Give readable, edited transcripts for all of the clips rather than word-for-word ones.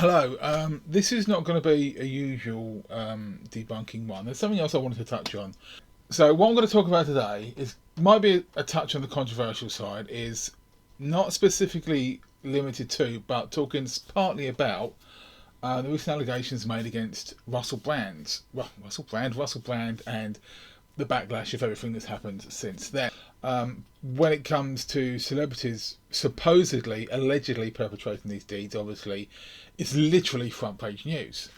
Hello. This is not going to be a usual debunking one. There's something else I wanted to touch on. So what I'm going to talk about today is might be a touch on the controversial side. Is not specifically limited to, but talking partly about the recent allegations made against Russell Brand, and the backlash of everything that's happened since then. When it comes to celebrities supposedly, allegedly perpetrating these deeds, obviously, it's literally front page news.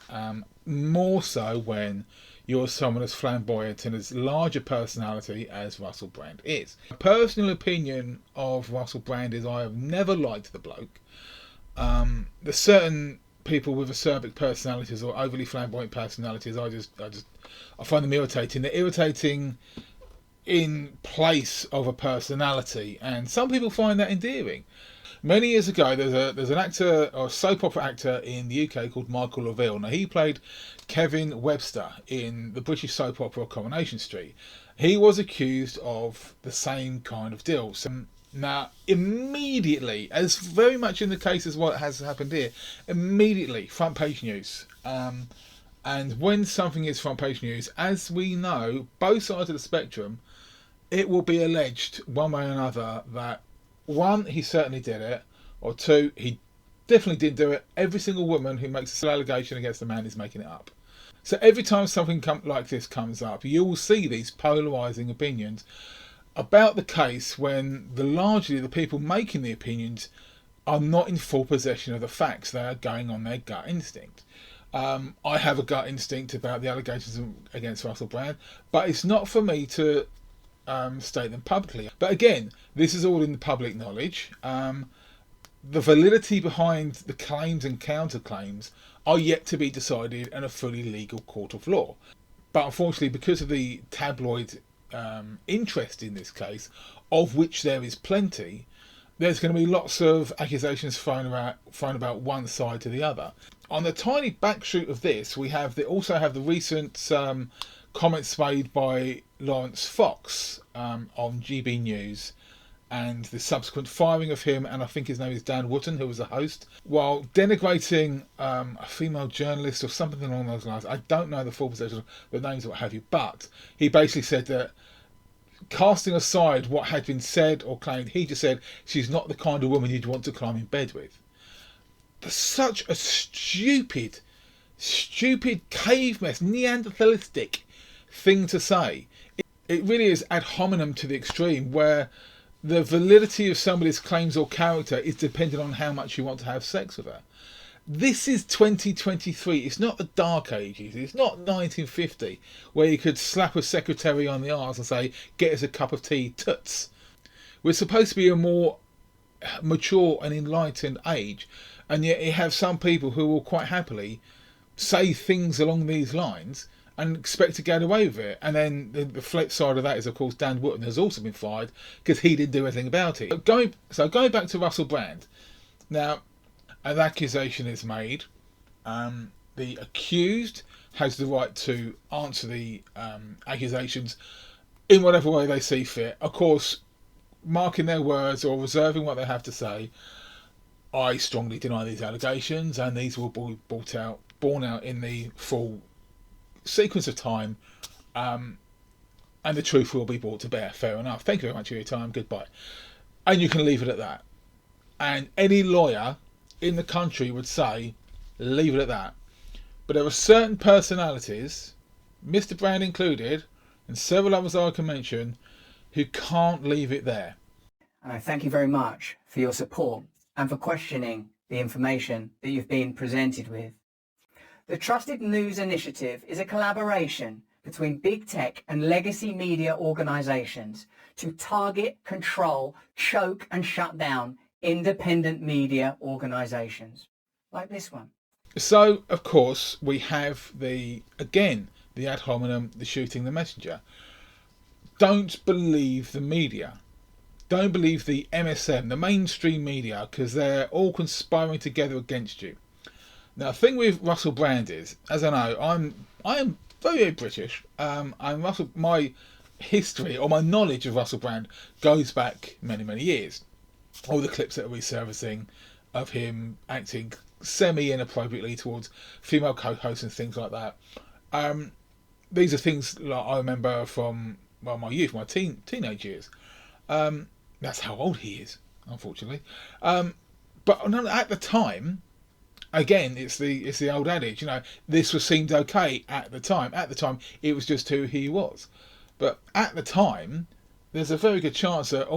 More so when you're someone as flamboyant and as large a personality as Russell Brand is. My personal opinion of Russell Brand is I have never liked the bloke. There's certain people with acerbic personalities or overly flamboyant personalities. I find them irritating. They're irritating in place of a personality, and some people find that endearing. Many years ago, there's an actor or soap opera actor in the UK called Michael Laville. Now he played Kevin Webster in the British soap opera Coronation Street. He was accused of the same kind of deal. So, now, immediately, as very much in the case as what has happened here, immediately front page news. And when something is front page news, as we know, both sides of the spectrum, it will be alleged one way or another that one, he certainly did it, or two, he definitely didn't do it. Every single woman who makes a allegation against a man is making it up. So every time something like this comes up, you will see these polarising opinions about the case when largely the people making the opinions are not in full possession of the facts. They are going on their gut instinct. I have a gut instinct about the allegations against Russell Brand, but it's not for me to state them publicly. But again, this is all in the public knowledge. The validity behind the claims and counterclaims are yet to be decided in a fully legal court of law. But unfortunately, because of the tabloid interest in this case, of which there is plenty, there's going to be lots of accusations thrown about one side to the other. On the tiny backshoot of this, we also have the recent comments made by Lawrence Fox on GB News, and the subsequent firing of him, and I think his name is Dan Wootton, who was the host, while denigrating a female journalist or something along those lines. I don't know the full possession of the names or what have you, but he basically said that, casting aside what had been said or claimed, he just said she's not the kind of woman you'd want to climb in bed with. That's such a stupid cave mess, Neanderthalistic thing to say. It really is ad hominem to the extreme, where the validity of somebody's claims or character is dependent on how much you want to have sex with her. This is 2023. It's not the Dark Ages. It's not 1950, where you could slap a secretary on the arse and say, "Get us a cup of tea, toots." We're supposed to be a more mature and enlightened age, and yet you have some people who will quite happily say things along these lines and expect to get away with it. And then the flip side of that is, of course, Dan Wootton has also been fired because he didn't do anything about it. So going back to Russell Brand, now an accusation is made. The accused has the right to answer the accusations in whatever way they see fit. Of course, marking their words or reserving what they have to say. I strongly deny these allegations, and these will be borne out in the full sequence of time, and the truth will be brought to bear. Fair enough. Thank you very much for your time. Goodbye. And you can leave it at that. And any lawyer in the country would say, leave it at that. But there are certain personalities, Mr. Brand included, and several others I can mention, who can't leave it there. And I thank you very much for your support and for questioning the information that you've been presented with. The Trusted News Initiative is a collaboration between big tech and legacy media organisations to target, control, choke and shut down independent media organisations like this one. So, of course, we have the ad hominem, the shooting the messenger. Don't believe the media. Don't believe the MSM, the mainstream media, because they're all conspiring together against you. Now, the thing with Russell Brand is, as I know, I am very, very British. My history or my knowledge of Russell Brand goes back many, many years. All the clips that are resurfacing of him acting semi-inappropriately towards female co-hosts and things like that. These are things like I remember from my youth, my teenage years. That's how old he is, unfortunately. But at the time, again, it's the old adage, this was seemed okay at the time. At the time, it was just who he was. But at the time, there's a very good chance that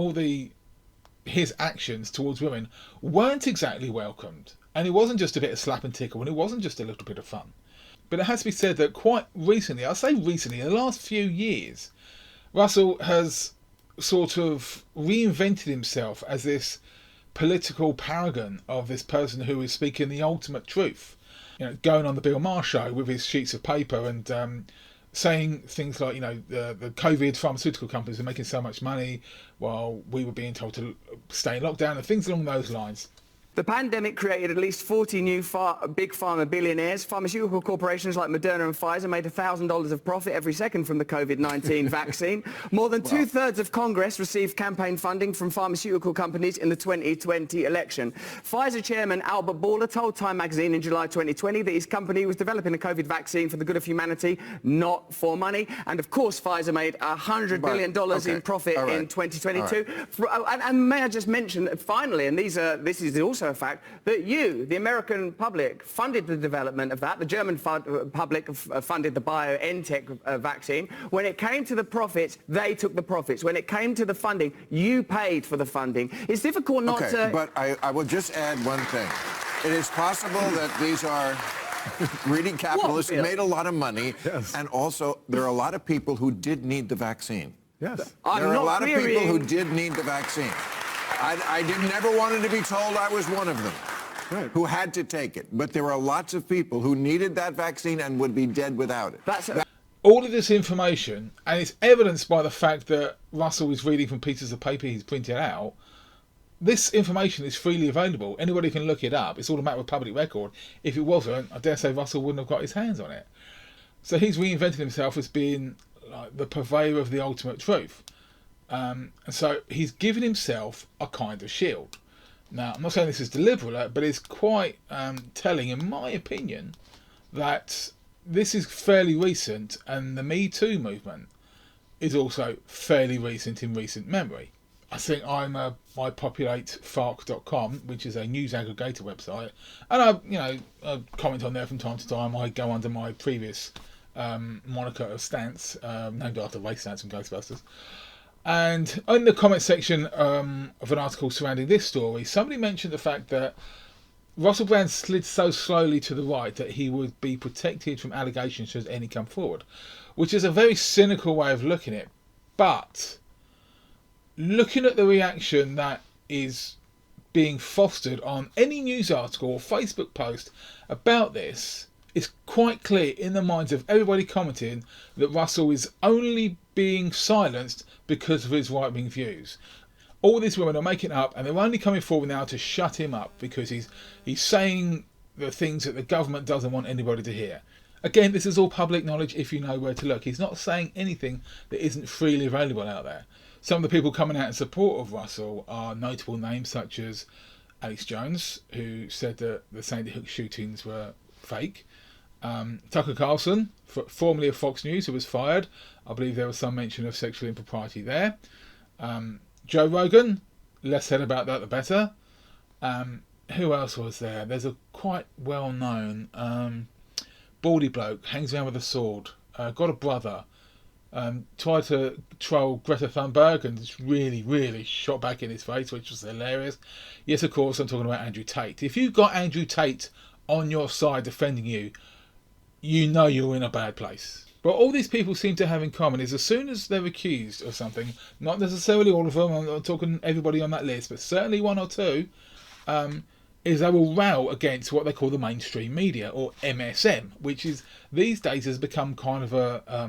his actions towards women weren't exactly welcomed. And it wasn't just a bit of slap and tickle, and it wasn't just a little bit of fun. But it has to be said that quite recently, I say recently, in the last few years, Russell has sort of reinvented himself as this political paragon of this person who is speaking the ultimate truth. Going on the Bill Maher show with his sheets of paper and saying things like, the COVID pharmaceutical companies are making so much money while we were being told to stay in lockdown and things along those lines. The pandemic created at least 40 new big pharma billionaires. Pharmaceutical corporations like Moderna and Pfizer made $1,000 of profit every second from the COVID-19 vaccine. More than two-thirds of Congress received campaign funding from pharmaceutical companies in the 2020 election. Pfizer chairman Albert Bourla told Time magazine in July 2020 that his company was developing a COVID vaccine for the good of humanity, not for money. And of course, Pfizer made $100 billion in profit in 2022. And may I just mention, finally, and this is also a fact, that the American public, funded the development of that. The German public funded the BioNTech vaccine. When it came to the profits, they took the profits. When it came to the funding, you paid for the funding. It's difficult not to... But I will just add one thing. It is possible that these are greedy capitalists who made a lot of money, and also there are a lot of people who did need the vaccine. Yes. There are a lot of people who did need the vaccine. I never wanted to be told I was one of them who had to take it. But there are lots of people who needed that vaccine and would be dead without it. All of this information, and it's evidenced by the fact that Russell is reading from pieces of paper he's printed out, this information is freely available. Anybody can look it up. It's all a matter of public record. If it wasn't, I dare say Russell wouldn't have got his hands on it. So he's reinvented himself as being like the purveyor of the ultimate truth. And so he's given himself a kind of shield. Now, I'm not saying this is deliberate, but it's quite telling, in my opinion, that this is fairly recent, and the Me Too movement is also fairly recent in recent memory. I think I populate farc.com, which is a news aggregator website, and I comment on there from time to time. I go under my previous moniker of Stance, named after Ray Stance from Ghostbusters. And in the comment section of an article surrounding this story, somebody mentioned the fact that Russell Brand slid so slowly to the right that he would be protected from allegations should any come forward, which is a very cynical way of looking at it. But looking at the reaction that is being fostered on any news article or Facebook post about this, it's quite clear in the minds of everybody commenting that Russell is only being silenced because of his right-wing views. All these women are making up, and they're only coming forward now to shut him up because he's saying the things that the government doesn't want anybody to hear. Again, this is all public knowledge if you know where to look. He's not saying anything that isn't freely available out there. Some of the people coming out in support of Russell are notable names such as Alex Jones, who said that the Sandy Hook shootings were fake. Tucker Carlson, formerly of Fox News, who was fired. I believe there was some mention of sexual impropriety there. Joe Rogan, less said about that the better. Who else was there? There's a quite well-known baldy bloke, hangs around with a sword, got a brother, tried to troll Greta Thunberg and just really shot back in his face, which was hilarious. Yes, of course, I'm talking about Andrew Tate. If you've got Andrew Tate on your side defending you, you know you're in a bad place. But all these people seem to have in common is as soon as they're accused of something, not necessarily all of them, I'm not talking everybody on that list, but certainly one or two, is they will rail against what they call the mainstream media, or MSM, which is these days has become kind of a, a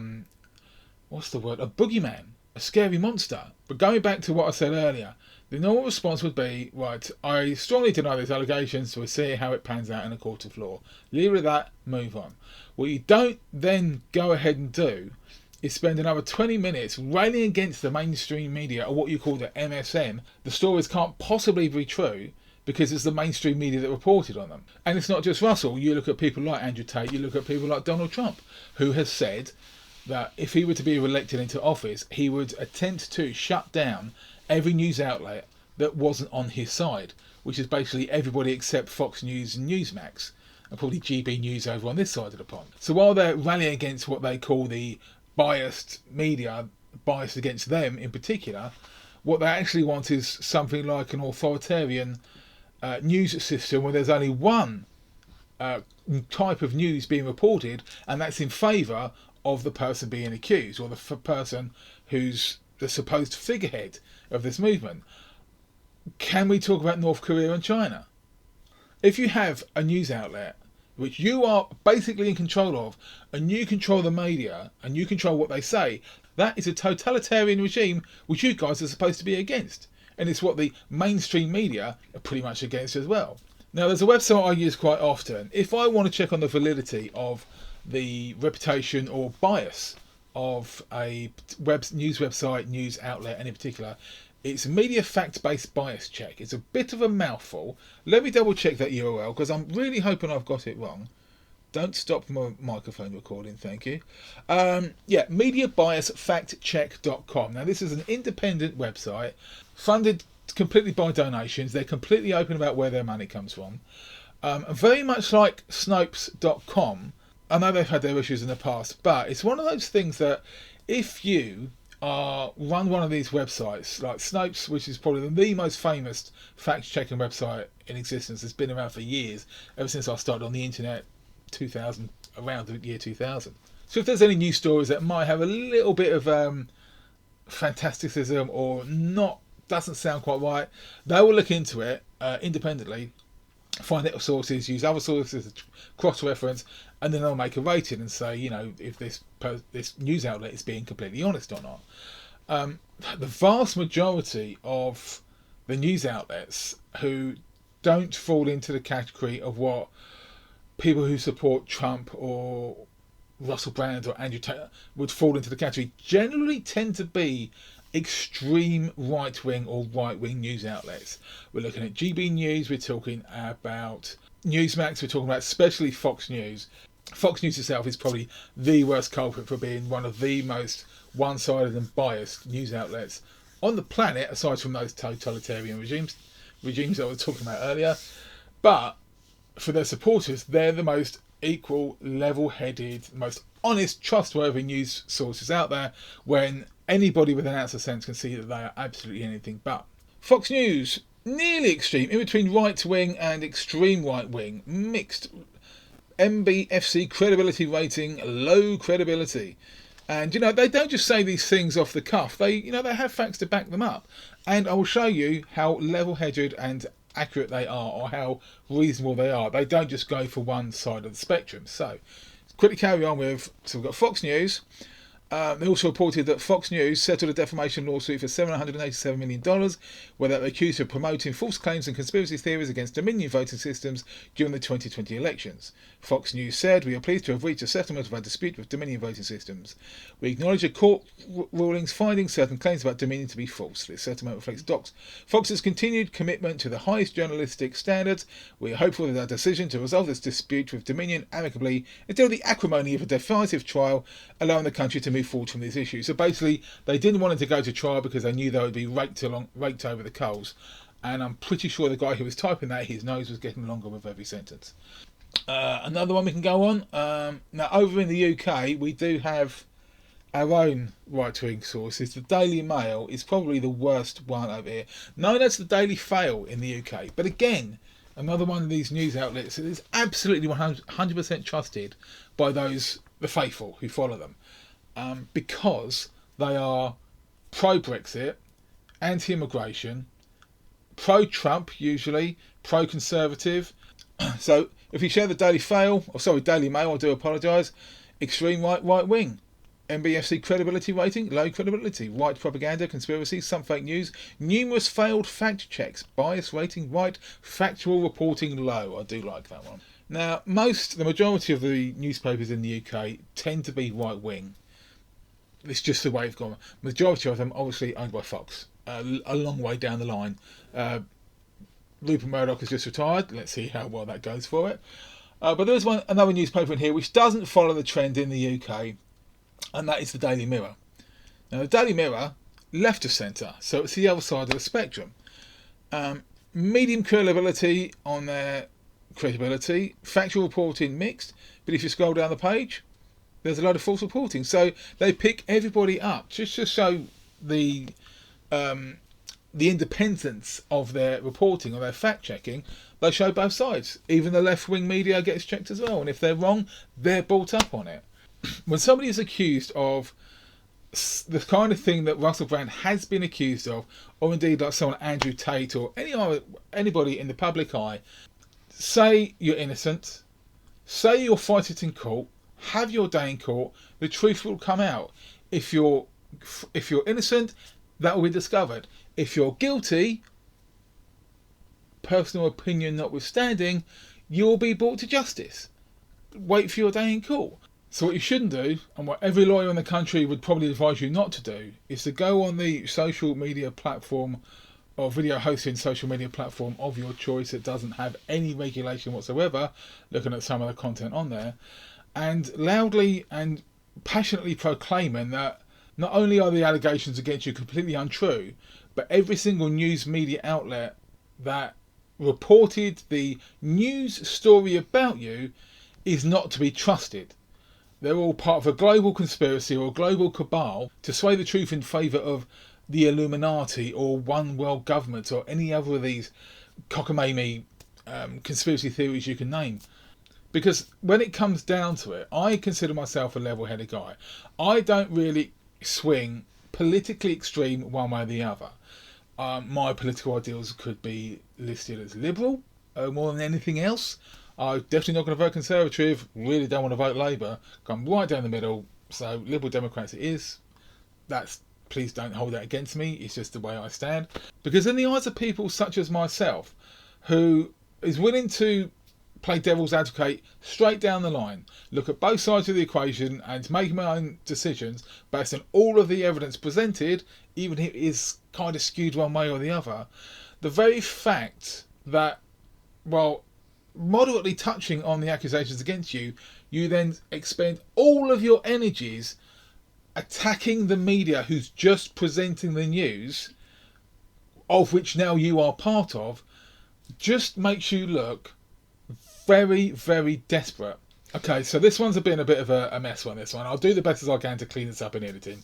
boogeyman, a scary monster. But going back to what I said earlier, the normal response would be, right, I strongly deny these allegations, so we'll see how it pans out in a court of law. Leave it at that, move on. What you don't then go ahead and do is spend another 20 minutes railing against the mainstream media, or what you call the MSM. The stories can't possibly be true because it's the mainstream media that reported on them. And it's not just Russell. You look at people like Andrew Tate, you look at people like Donald Trump, who has said that if he were to be elected into office, he would attempt to shut down every news outlet that wasn't on his side, which is basically everybody except Fox News and Newsmax, and probably GB News over on this side of the pond. So while they're rallying against what they call the biased media, biased against them in particular, what they actually want is something like an authoritarian news system where there's only one type of news being reported, and that's in favour of the person being accused, or the person who's the supposed figurehead of this movement. Can we talk about North Korea and China? If you have a news outlet which you are basically in control of, and you control the media, and you control what they say, that is a totalitarian regime which you guys are supposed to be against. And it's what the mainstream media are pretty much against as well. Now, there's a website I use quite often. If I want to check on the validity of the reputation or bias of a news website, news outlet, and in particular, it's Media Fact-Based Bias Check. It's a bit of a mouthful. Let me double check that URL because I'm really hoping I've got it wrong. Don't stop my microphone recording, thank you. MediaBiasFactCheck.com. Now, this is an independent website funded completely by donations. They're completely open about where their money comes from. Very much like Snopes.com. I know they've had their issues in the past, but it's one of those things that if you run one of these websites like Snopes, which is probably the most famous fact-checking website in existence, has been around for years, ever since I started on the internet, around the year 2000. So if there's any news stories that might have a little bit of fantasticism or doesn't sound quite right, they will look into it independently, find out sources, use other sources to cross-reference, and then they'll make a rating and say, if this news outlet is being completely honest or not. The vast majority of the news outlets who don't fall into the category of what people who support Trump or Russell Brand or Andrew Tate would fall into the category generally tend to be extreme right-wing or right-wing news outlets. We're looking at GB News, we're talking about Newsmax, we're talking about especially Fox News. Fox News itself is probably the worst culprit for being one of the most one-sided and biased news outlets on the planet, aside from those totalitarian regimes that I was talking about earlier. But for their supporters, they're the most equal, level-headed, most honest, trustworthy news sources out there, when anybody with an ounce of sense can see that they are absolutely anything but. Fox News, nearly extreme, in between right-wing and extreme right-wing, mixed. MBFC credibility rating, low credibility. And, they don't just say these things off the cuff. They have facts to back them up. And I will show you how level-headed and accurate they are, or how reasonable they are. They don't just go for one side of the spectrum. So, quickly carry on with, so we've got Fox News. They also reported that Fox News settled a defamation lawsuit for $787 million, where they were accused of promoting false claims and conspiracy theories against Dominion voting systems during the 2020 elections. Fox News said, "We are pleased to have reached a settlement of our dispute with Dominion voting systems. We acknowledge a court rulings finding certain claims about Dominion to be false. This settlement reflects Fox's continued commitment to the highest journalistic standards. We are hopeful that our decision to resolve this dispute with Dominion amicably until the acrimony of a definitive trial, allowing the country to move forward from this issue." So basically, they didn't want it to go to trial because they knew they would be raked over the coals. And I'm pretty sure the guy who was typing that, his nose was getting longer with every sentence. Another one we can go on. Now, over in the UK, we do have our own right-wing sources. The Daily Mail is probably the worst one over here. Known as the Daily Fail in the UK. But again, another one of these news outlets that is absolutely 100% trusted by the faithful who follow them. Because they are pro-Brexit, anti-immigration, pro-Trump usually, pro-conservative. So if you share the Daily Mail, I do apologise, extreme right-wing. MBFC credibility rating, low credibility. Right propaganda, conspiracy, some fake news. Numerous failed fact checks. Bias rating right. Factual reporting low. I do like that one. Now, the majority of the newspapers in the UK tend to be right-wing. It's just the way it's gone. Majority of them obviously owned by Fox. A long way down the line. Rupert Murdoch has just retired. Let's see how well that goes for it. But there's another newspaper in here which doesn't follow the trend in the UK, and that is the Daily Mirror. Now, the Daily Mirror, left of centre, so it's the other side of the spectrum. Medium credibility on their credibility, factual reporting mixed, but if you scroll down the page, there's a load of false reporting. So they pick everybody up just to show the independence of their reporting or their fact checking. They show both sides. Even the left wing media gets checked as well, and if they're wrong, they're brought up on it. When somebody is accused of the kind of thing that Russell Brand has been accused of, or indeed like someone Andrew Tate or anybody in the public eye, say you're innocent, say you'll fight it in court, have your day in court, the truth will come out. If you're innocent, that will be discovered. If you're guilty, personal opinion notwithstanding, you'll be brought to justice. Wait for your day in court. So what you shouldn't do, and what every lawyer in the country would probably advise you not to do, is to go on the social media platform or video hosting social media platform of your choice that doesn't have any regulation whatsoever, looking at some of the content on there, and loudly and passionately proclaiming that not only are the allegations against you completely untrue, but every single news media outlet that reported the news story about you is not to be trusted. They're all part of a global conspiracy or a global cabal to sway the truth in favour of the Illuminati or one world government or any other of these cockamamie conspiracy theories you can name. Because when it comes down to it, I consider myself a level-headed guy. I don't really swing politically extreme one way or the other. My political ideals could be listed as liberal more than anything else. I'm definitely not going to vote Conservative, really don't want to vote Labour. I'm right down the middle, so Liberal Democrats it is. Please don't hold that against me, it's just the way I stand. Because in the eyes of people such as myself, who is willing to play devil's advocate straight down the line, look at both sides of the equation and make my own decisions based on all of the evidence presented, even if it is kind of skewed one way or the other, the very fact that, well, moderately touching on the accusations against you, you then expend all of your energies attacking the media who's just presenting the news, of which now you are part of, just makes you look very, very desperate. Okay, so this one's been a bit of a mess one, this one. I'll do the best as I can to clean this up in editing,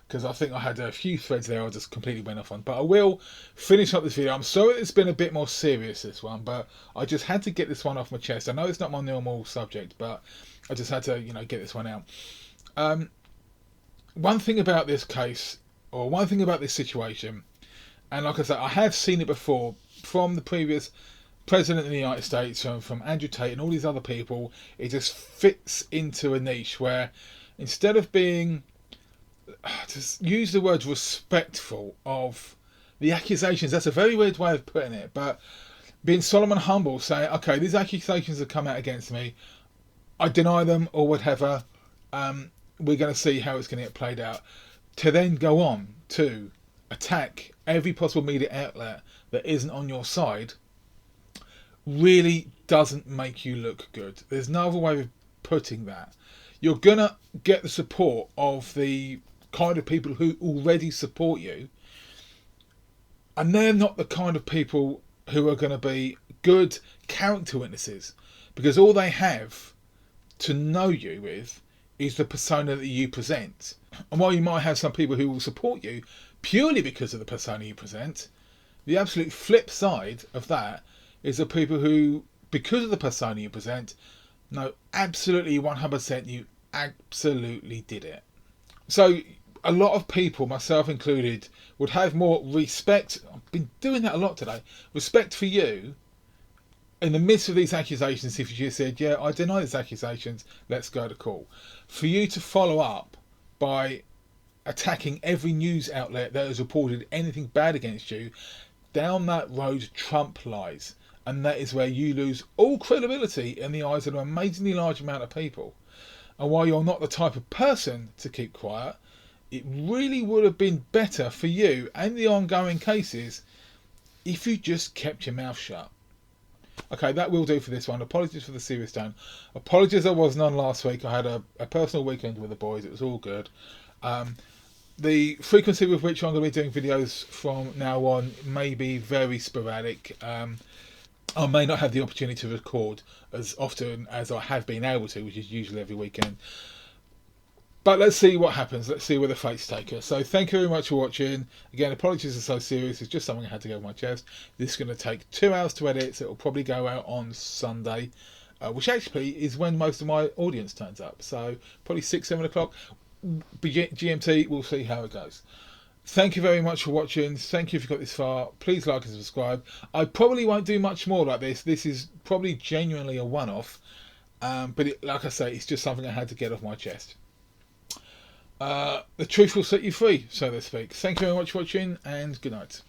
because I think I had a few threads there I just completely went off on. But I will finish up this video. I'm sorry it's been a bit more serious, this one, but I just had to get this one off my chest. I know it's not my normal subject, but I just had to, get this one out. One thing about this case, or one thing about this situation, and like I said, I have seen it before from the previous President of the United States, from Andrew Tate and all these other people. It just fits into a niche where instead of being, to use the word respectful of the accusations, that's a very weird way of putting it, but being solemn and humble, saying, okay, these accusations have come out against me, I deny them or whatever, we're going to see how it's going to get played out, to then go on to attack every possible media outlet that isn't on your side, really doesn't make you look good. There's no other way of putting that. You're gonna get the support of the kind of people who already support you, and they're not the kind of people who are going to be good character witnesses, because all they have to know you with is the persona that you present. And while you might have some people who will support you purely because of the persona you present, the absolute flip side of that is the people who, because of the persona you present, know absolutely 100% you absolutely did it. So a lot of people, myself included, would have more respect, I've been doing that a lot today, respect for you in the midst of these accusations. If you just said, yeah, I deny these accusations, let's go to court. For you to follow up by attacking every news outlet that has reported anything bad against you, down that road Trump lies. And that is where you lose all credibility in the eyes of an amazingly large amount of people. And while you're not the type of person to keep quiet, it really would have been better for you and the ongoing cases if you just kept your mouth shut. Okay, that will do for this one. Apologies for the serious tone. Apologies I wasn't on last week. I had a personal weekend with the boys. It was all good. The frequency with which I'm going to be doing videos from now on may be very sporadic. I may not have the opportunity to record as often as I have been able to, which is usually every weekend. But let's see what happens. Let's see where the fates take us. So thank you very much for watching. Again, apologies are so serious. It's just something I had to get off my chest. This is going to take 2 hours to edit, so it'll probably go out on Sunday, which actually is when most of my audience turns up. So probably 6, 7 o'clock. GMT, we'll see how it goes. Thank you very much for watching. Thank you if you got this far. Please like and subscribe. I probably won't do much more like this. This is probably genuinely a one-off. But like I say, it's just something I had to get off my chest. The truth will set you free, so to speak. Thank you very much for watching, and good night.